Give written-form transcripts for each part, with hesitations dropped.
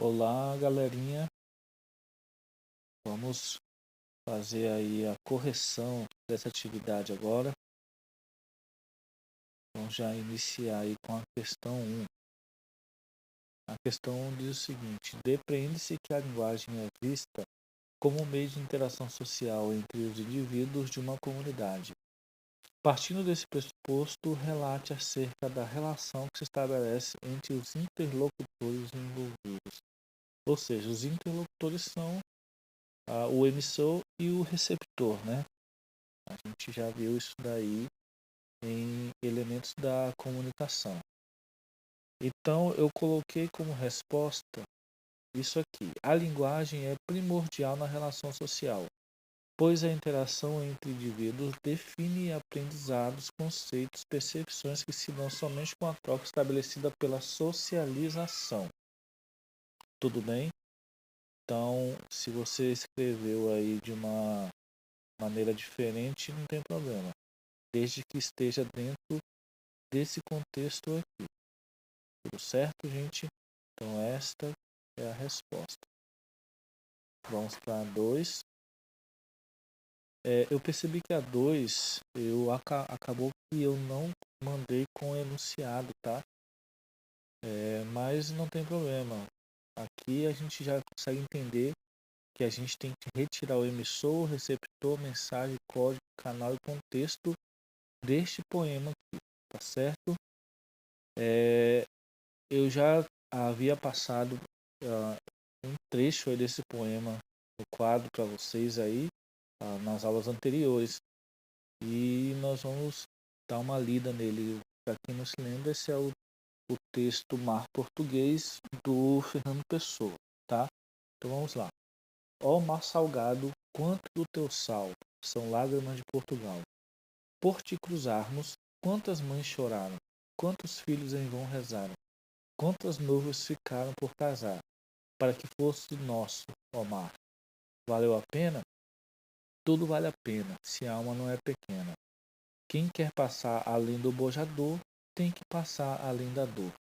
Olá, galerinha. Vamos fazer aí a correção dessa atividade agora. Vamos já iniciar aí com a questão 1. A questão 1 diz o seguinte: depreende-se que a linguagem é vista como um meio de interação social entre os indivíduos de uma comunidade. Partindo desse pressuposto, relate acerca da relação que se estabelece entre os interlocutores envolvidos. Ou seja, os interlocutores são o emissor e o receptor, né? A gente já viu isso daí em elementos da comunicação. Então, eu coloquei como resposta isso aqui. A linguagem é primordial na relação social, pois a interação entre indivíduos define aprendizados, conceitos, percepções que se dão somente com a troca estabelecida pela socialização. Tudo bem? Então, se você escreveu aí de uma maneira diferente, não tem problema, desde que esteja dentro desse contexto aqui. Tudo certo, gente? Então esta é a resposta. Vamos para a 2. Eu percebi que a 2 acabou que eu não mandei com enunciado, tá? Mas não tem problema. Aqui a gente já consegue entender que a gente tem que retirar o emissor, receptor, mensagem, código, canal e contexto deste poema aqui, tá certo? Eu já havia passado um trecho aí desse poema no quadro para vocês aí nas aulas anteriores e nós vamos dar uma lida nele. Para quem não se lembra, esse é o texto Mar Português do Fernando Pessoa, tá? Então vamos lá. Ó mar salgado, quanto do teu sal são lágrimas de Portugal. Por te cruzarmos, quantas mães choraram, quantos filhos em vão rezaram, quantas noivas ficaram por casar, para que fosse nosso, ó mar. Valeu a pena? Tudo vale a pena, se a alma não é pequena. Quem quer passar além do bojador, tem que passar além da dor.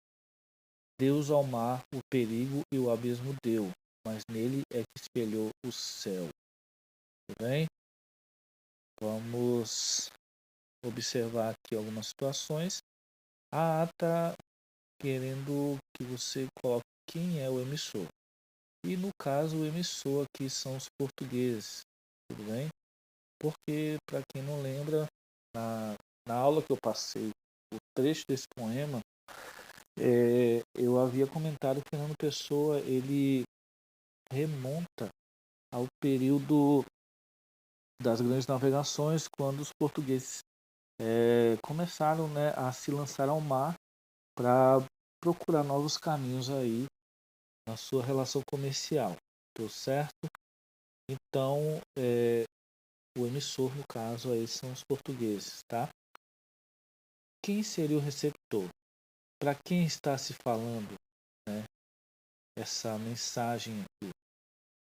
Deus ao mar o perigo e o abismo deu, mas nele é que espelhou o céu. Tudo bem? Vamos observar aqui algumas situações. A ata querendo que você coloque quem é o emissor. E no caso, o emissor aqui são os portugueses. Tudo bem? Porque, para quem não lembra, na aula que eu passei, o trecho desse poema, eu havia comentado que Fernando Pessoa ele remonta ao período das grandes navegações, quando os portugueses começaram, né, a se lançar ao mar para procurar novos caminhos aí na sua relação comercial. Deu certo? Então, o emissor, no caso, aí são os portugueses, tá? Quem seria o receptor? Para quem está se falando, né, essa mensagem aqui?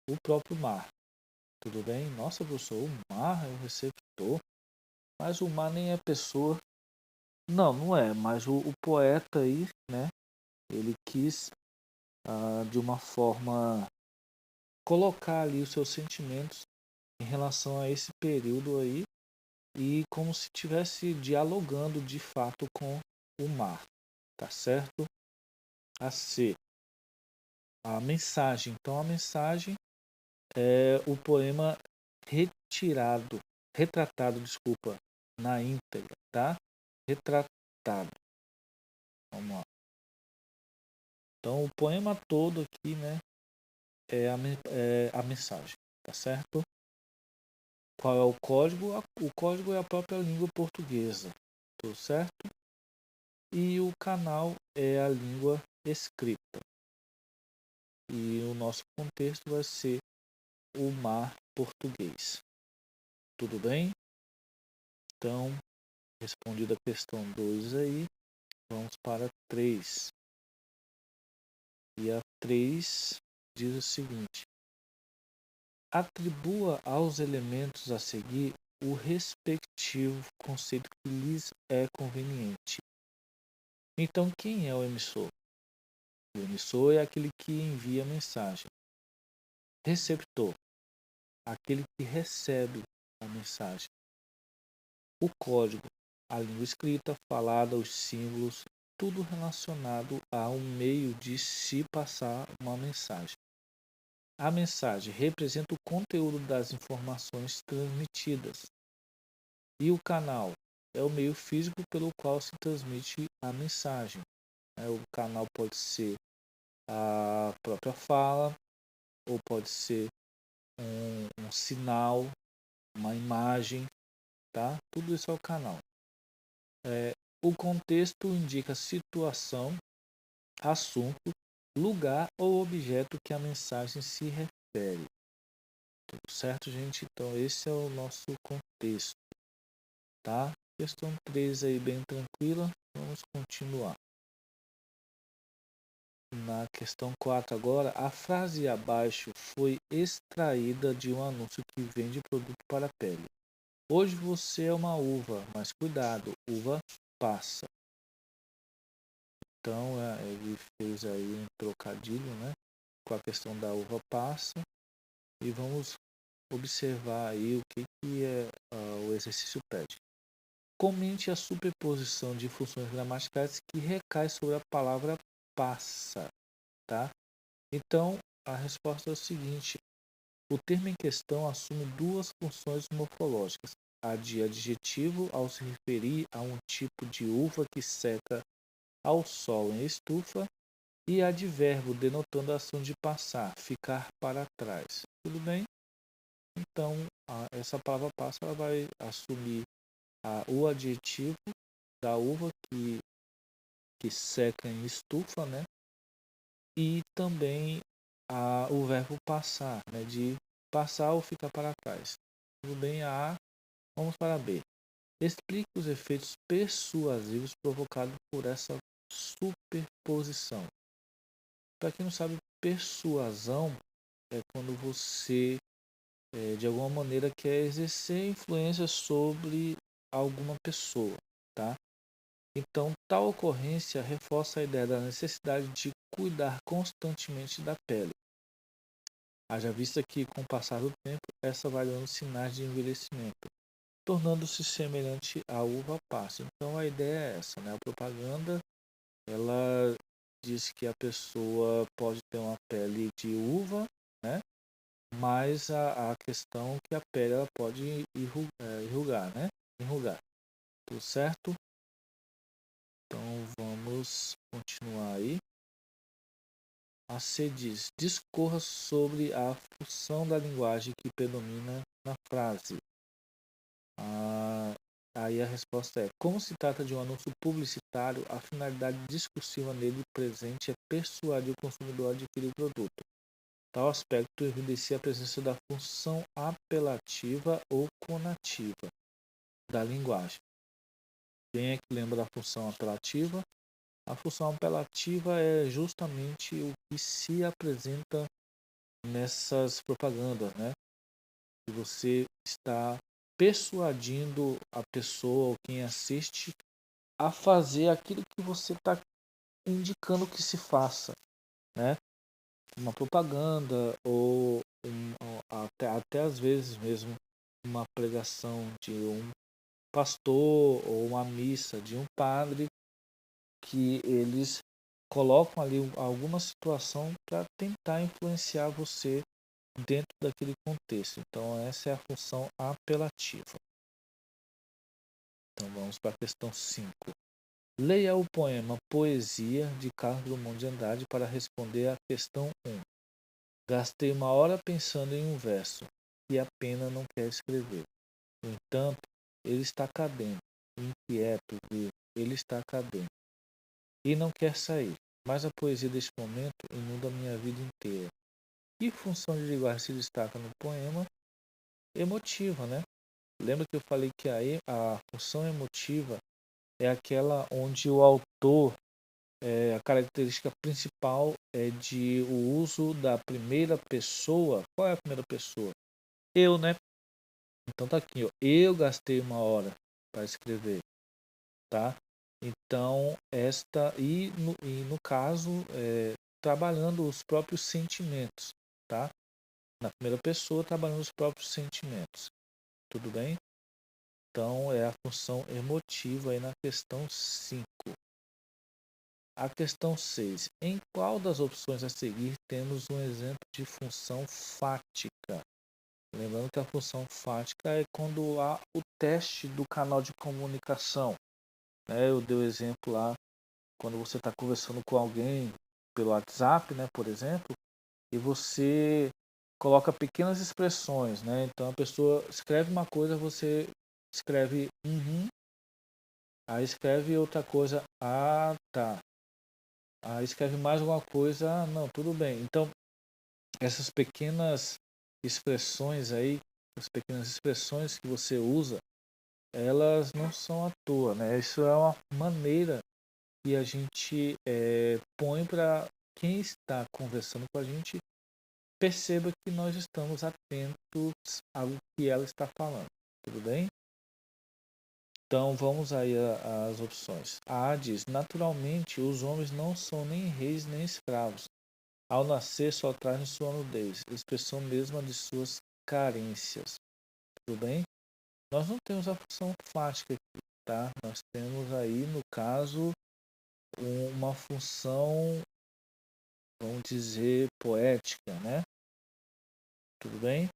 O próprio mar. Tudo bem? Nossa, professor, o mar é o receptor, mas o mar nem é pessoa. Não, não é, mas o poeta aí, né, ele quis, de uma forma, colocar ali os seus sentimentos em relação a esse período aí e como se estivesse dialogando de fato com o mar, tá certo? A C, a mensagem. Então a mensagem é o poema retratado, desculpa, na íntegra, tá? Retratado. Vamos lá. Então o poema todo aqui, né, é a mensagem, tá certo? Qual é o código? O código é a própria língua portuguesa, tudo certo? E o canal é a língua escrita. E o nosso contexto vai ser o mar português. Tudo bem? Então, respondida a questão 2 aí, vamos para 3. E a 3 diz o seguinte: atribua aos elementos a seguir o respectivo conceito que lhes é conveniente. Então, quem é o emissor? O emissor é aquele que envia a mensagem. Receptor, aquele que recebe a mensagem. O código, a língua escrita, falada, os símbolos, tudo relacionado a um meio de se passar uma mensagem. A mensagem representa o conteúdo das informações transmitidas. E o canal é o meio físico pelo qual se transmite a mensagem. O canal pode ser a própria fala, ou pode ser um sinal, uma imagem, tá? Tudo isso é o canal. O contexto indica situação, assunto, lugar ou objeto que a mensagem se refere. Tudo certo, gente? Então esse é o nosso contexto, tá? Questão 3 aí bem tranquila. Vamos continuar. Na questão 4 agora, a frase abaixo foi extraída de um anúncio que vende produto para a pele. Hoje você é uma uva, mas cuidado, uva passa. Então ele fez aí um trocadilho, né, com a questão da uva passa, e vamos observar aí o que o exercício pede. Comente a superposição de funções gramaticais que recai sobre a palavra passa, tá? Então, a resposta é o seguinte: o termo em questão assume duas funções morfológicas, a de adjetivo ao se referir a um tipo de uva que seca ao sol em estufa, e a de verbo denotando a ação de passar, ficar para trás. Tudo bem? Então, essa palavra passa ela vai assumir o adjetivo da uva que seca em estufa, né? E também o verbo passar, né? De passar ou ficar para trás. Tudo bem? Vamos para B. Explique os efeitos persuasivos provocados por essa superposição. Para quem não sabe, persuasão é quando você, de alguma maneira, quer exercer influência sobre alguma pessoa, tá? Então, tal ocorrência reforça a ideia da necessidade de cuidar constantemente da pele. Haja vista que, com o passar do tempo, essa vai dando sinais de envelhecimento, tornando-se semelhante à uva passa. Então, a ideia é essa, né? A propaganda, ela diz que a pessoa pode ter uma pele de uva, né? Mas a questão é que a pele ela pode enrugar, né? Enrugar. Tudo certo? Então vamos continuar aí. A C diz: discorra sobre a função da linguagem que predomina na frase. Aí a resposta é: como se trata de um anúncio publicitário, a finalidade discursiva nele presente é persuadir o consumidor a adquirir o produto. Tal aspecto evidencia a presença da função apelativa ou conativa da linguagem. Quem é que lembra da função apelativa? A função apelativa é justamente o que se apresenta nessas propagandas, né? Que você está persuadindo a pessoa ou quem assiste a fazer aquilo que você está indicando que se faça, né? Uma propaganda ou até às vezes mesmo uma pregação de um pastor ou uma missa de um padre, que eles colocam ali alguma situação para tentar influenciar você dentro daquele contexto. Então essa é a função apelativa. Então vamos para a questão 5. Leia o poema Poesia de Carlos Drummond de Andrade para responder à questão 1. Gastei uma hora pensando em um verso que a pena não quer escrever. No entanto, ele está cadente, inquieto, vivo. Ele está cadente e não quer sair. Mas a poesia deste momento inunda minha vida inteira. Que função de linguagem se destaca no poema? Emotiva, né? Lembra que eu falei que a função emotiva é aquela onde o autor, a característica principal é de o uso da primeira pessoa. Qual é a primeira pessoa? Eu, né? Então tá aqui, ó. Eu gastei uma hora para escrever, tá? Então, no caso, trabalhando os próprios sentimentos, tá? Na primeira pessoa, trabalhando os próprios sentimentos. Tudo bem? Então, é a função emotiva aí na questão 5. A questão 6. Em qual das opções a seguir temos um exemplo de função fática? Lembrando que a função fática é quando há o teste do canal de comunicação. Eu dei o exemplo lá, quando você está conversando com alguém pelo WhatsApp, por exemplo, e você coloca pequenas expressões. Então a pessoa escreve uma coisa, você escreve uhum, aí escreve outra coisa, ah, tá. Aí escreve mais alguma coisa, ah, não, tudo bem. Então, essas pequenas expressões aí, as pequenas expressões que você usa, elas não são à toa, Isso é uma maneira que a gente põe para quem está conversando com a gente perceba que nós estamos atentos ao que ela está falando. Tudo bem? Então vamos aí às opções. A A diz: naturalmente os homens não são nem reis nem escravos. Ao nascer só trazem sua nudez, expressão mesma de suas carências. Tudo bem? Nós não temos a função fática aqui, tá? Nós temos aí, no caso, uma função, vamos dizer, poética, Tudo bem?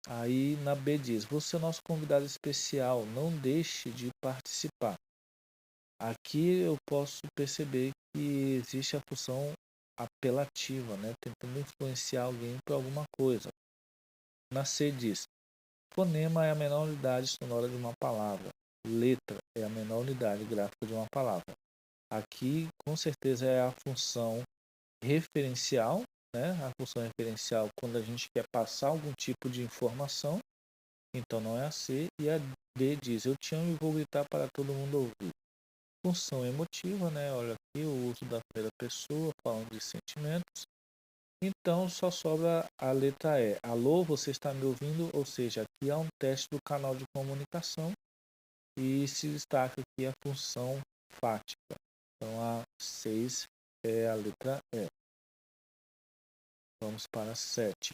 Aí na B diz: você é nosso convidado especial, não deixe de participar. Aqui eu posso perceber que existe a função apelativa, tentando influenciar alguém para alguma coisa. Na C diz: fonema é a menor unidade sonora de uma palavra. Letra é a menor unidade gráfica de uma palavra. Aqui, com certeza, é a função referencial, A função referencial quando a gente quer passar algum tipo de informação. Então não é a C. E a D diz: eu te amo e vou gritar para todo mundo ouvir. Função emotiva, Olha aqui o uso da primeira pessoa, falando de sentimentos. Então só sobra a letra E. Alô, você está me ouvindo? Ou seja, aqui há um teste do canal de comunicação e se destaca aqui a função fática. Então a 6 é a letra E. Vamos para a 7.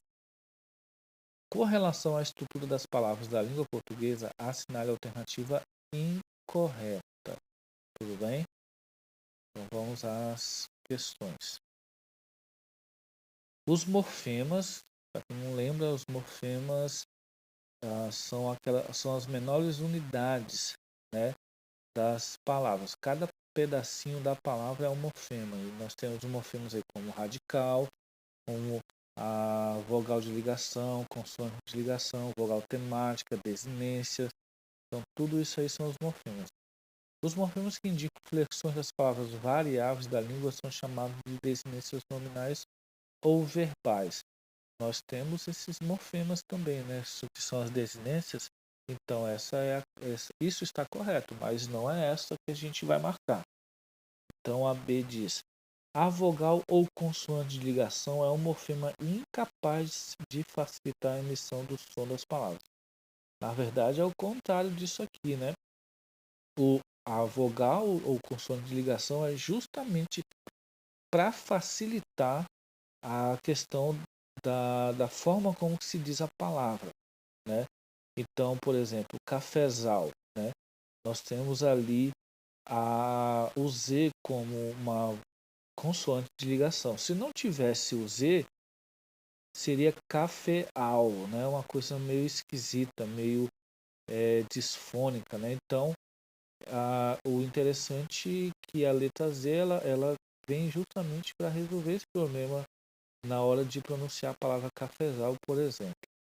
Com relação à estrutura das palavras da língua portuguesa, assinale a alternativa incorreta. Tudo bem? Então vamos às questões. Os morfemas, para quem não lembra, os morfemas são as menores unidades, das palavras. Cada pedacinho da palavra é um morfema. E nós temos morfemas aí como radical, como a vogal de ligação, consoante de ligação, vogal temática, desinência. Então tudo isso aí são os morfemas. Os morfemas que indicam flexões das palavras variáveis da língua são chamados de desinências nominais ou verbais. Nós temos esses morfemas também, que são as desinências. Então isso está correto, mas não é essa que a gente vai marcar. Então a B diz: a vogal ou consoante de ligação é um morfema incapaz de facilitar a emissão do som das palavras. Na verdade é o contrário disso aqui, A vogal ou consoante de ligação é justamente para facilitar a questão da forma como se diz a palavra, Então, por exemplo, cafezal, Nós temos ali o Z como uma consoante de ligação. Se não tivesse o Z, seria cafeal, Uma coisa meio esquisita, meio disfônica, Então, o interessante é que a letra Z ela vem justamente para resolver esse problema na hora de pronunciar a palavra cafezal, por exemplo.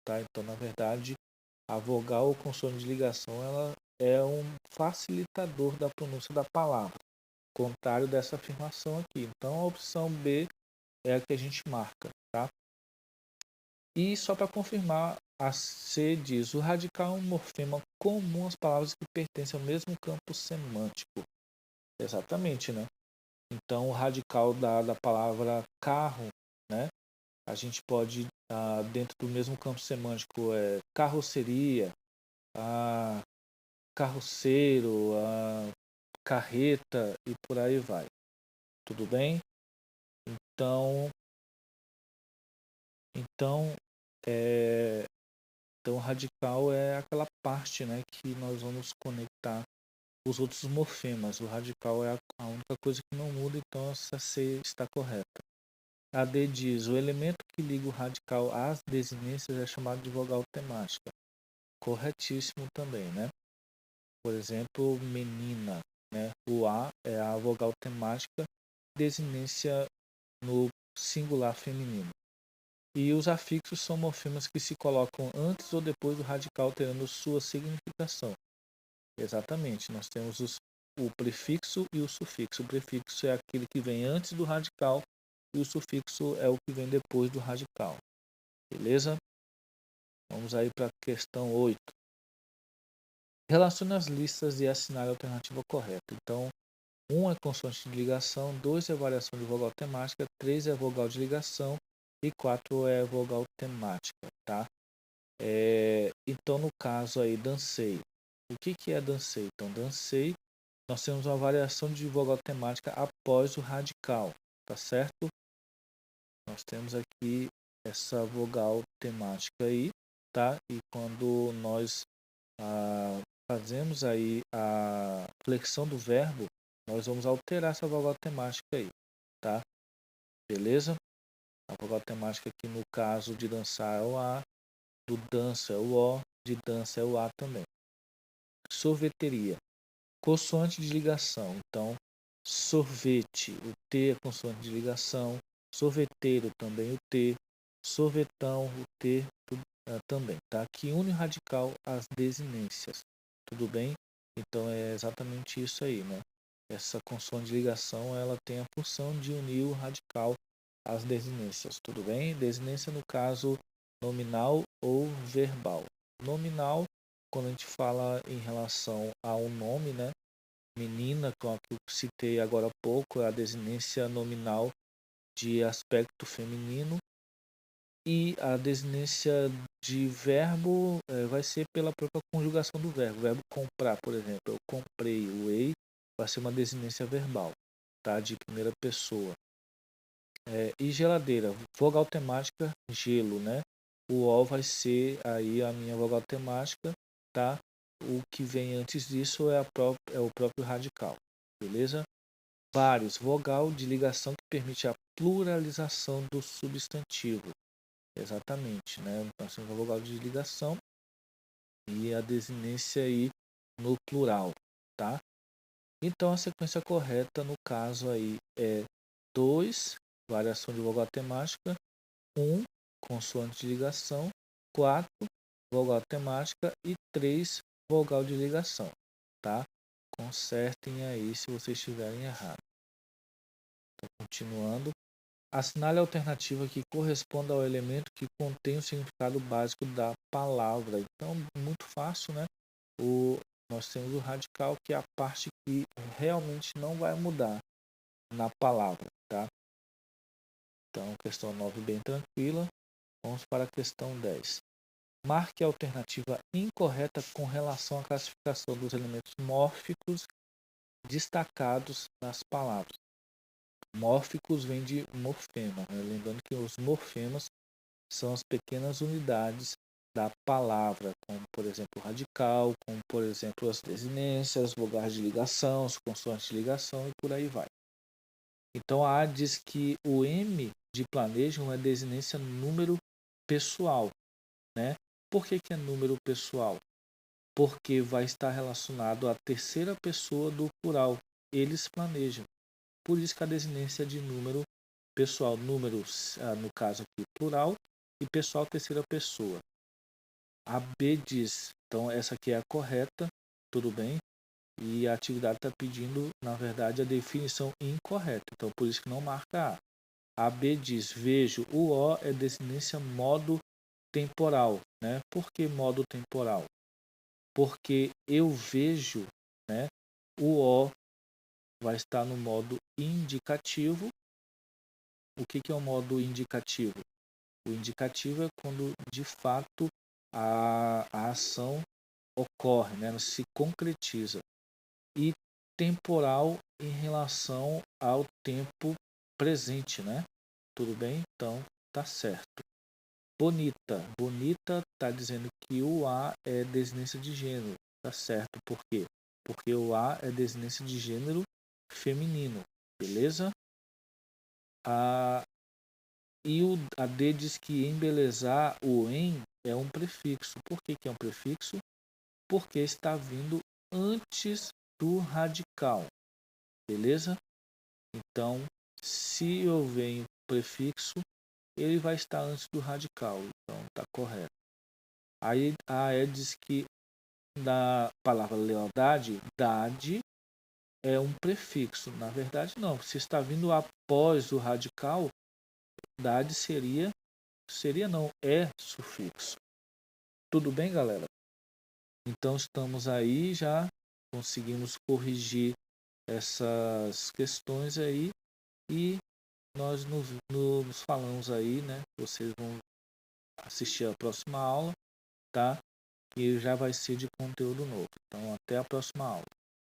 Então, na verdade, a vogal ou consoante de ligação ela é um facilitador da pronúncia da palavra, contrário dessa afirmação aqui. Então, a opção B é a que a gente marca. E só para confirmar, a C diz: o radical é um morfema comum às palavras que pertencem ao mesmo campo semântico. Exatamente, Então, o radical da palavra carro, a gente pode, dentro do mesmo campo semântico, carroceria, carroceiro, carreta e por aí vai. Tudo bem? Então, então, é, então o radical é aquela parte, né, que nós vamos conectar os outros morfemas. O radical é a única coisa que não muda, então essa C está correta. A D diz: o elemento que liga o radical às desinências é chamado de vogal temática. Corretíssimo também, né? Por exemplo, menina, né? O A é a vogal temática, desinência no singular feminino. E os afixos são morfemas que se colocam antes ou depois do radical, tendo sua significação. Exatamente, nós temos o prefixo e o sufixo. O prefixo é aquele que vem antes do radical e o sufixo é o que vem depois do radical. Beleza? Vamos aí para a questão 8. Relacione as listas e assinale a alternativa correta. Então, 1 é consoante de ligação, 2 é variação de vogal temática, 3 é vogal de ligação e 4 é vogal temática, tá? Então, no caso aí, dancei. O que é dancei? Então, dancei, nós temos uma variação de vogal temática após o radical, tá certo? Nós temos aqui essa vogal temática aí, tá? E quando nós fazemos aí a flexão do verbo, nós vamos alterar essa vogal temática aí, tá? Beleza? A vogal temática aqui no caso de dançar é o A, do dança é o O, de dança é o A também. Sorveteria. Consoante de ligação. Então, sorvete, o T é consoante de ligação. Sorveteiro também o T. Sorvetão, o T também, tá? Que une o radical às desinências. Tudo bem? Então é exatamente isso aí, né? Essa consoante de ligação, ela tem a função de unir o radical às desinências. Tudo bem? Desinência no caso nominal ou verbal. Nominal, quando a gente fala em relação ao nome, né? Menina, que eu citei agora há pouco, é a desinência nominal de aspecto feminino. E a desinência de verbo vai ser pela própria conjugação do verbo. O verbo comprar, por exemplo, eu comprei, o ei vai ser uma desinência verbal, tá? De primeira pessoa. E geladeira, vogal temática, gelo, né? O O vai ser aí a minha vogal temática, tá? O que vem antes disso é o próprio radical, beleza? Vários, vogal de ligação que permite a pluralização do substantivo. Exatamente, né? Nós temos a vogal de ligação e a desinência aí no plural, tá? Então a sequência correta no caso aí é 2, variação de vogal temática, 1, consoante de ligação, 4, vogal temática e 3, vogal de ligação, tá? Consertem aí se vocês estiverem errados. Então, continuando. Assinale a alternativa que corresponda ao elemento que contém o significado básico da palavra. Então, muito fácil, né? Nós temos o radical, que é a parte que realmente não vai mudar na palavra, tá? Então, questão 9 bem tranquila. Vamos para a questão 10. Marque a alternativa incorreta com relação à classificação dos elementos mórficos destacados nas palavras. Mórficos vem de morfema, né? Lembrando que os morfemas são as pequenas unidades da palavra, como por exemplo o radical, como por exemplo as desinências, vogais de ligação, as consoantes de ligação e por aí vai. Então a A diz que o M de planejo é uma desinência número pessoal, né? Por que é número pessoal? Porque vai estar relacionado à terceira pessoa do plural. Eles planejam. Por isso que a desinência é de número pessoal, números, no caso aqui, plural, e pessoal, terceira pessoa. A B diz, então essa aqui é a correta, tudo bem? E a atividade está pedindo, na verdade, a definição incorreta, então por isso que não marca A. A B diz, vejo, o O é desinência modo temporal, né? Por que modo temporal? Porque eu vejo, né? O O vai estar no modo indicativo. O que é o modo indicativo? O indicativo é quando de fato a ação ocorre, né? Ela se concretiza. E temporal em relação ao tempo presente, né? Tudo bem? Então, tá certo. Bonita. Bonita tá dizendo que o a é desinência de gênero. Tá certo. Por quê? Porque o a é desinência de gênero feminino. Beleza? A D diz que embelezar, o em é um prefixo. Por que é um prefixo? Porque está vindo antes do radical. Beleza? Então, se eu venho prefixo, ele vai estar antes do radical. Então, está correto. Aí a E diz que na palavra lealdade, dade é um prefixo. Na verdade, não. Se está vindo após o radical, dade seria não, é sufixo. Tudo bem, galera? Então estamos aí, já conseguimos corrigir essas questões aí e nós nos falamos aí, né? Vocês vão assistir a próxima aula, tá? Que já vai ser de conteúdo novo. Então até a próxima aula.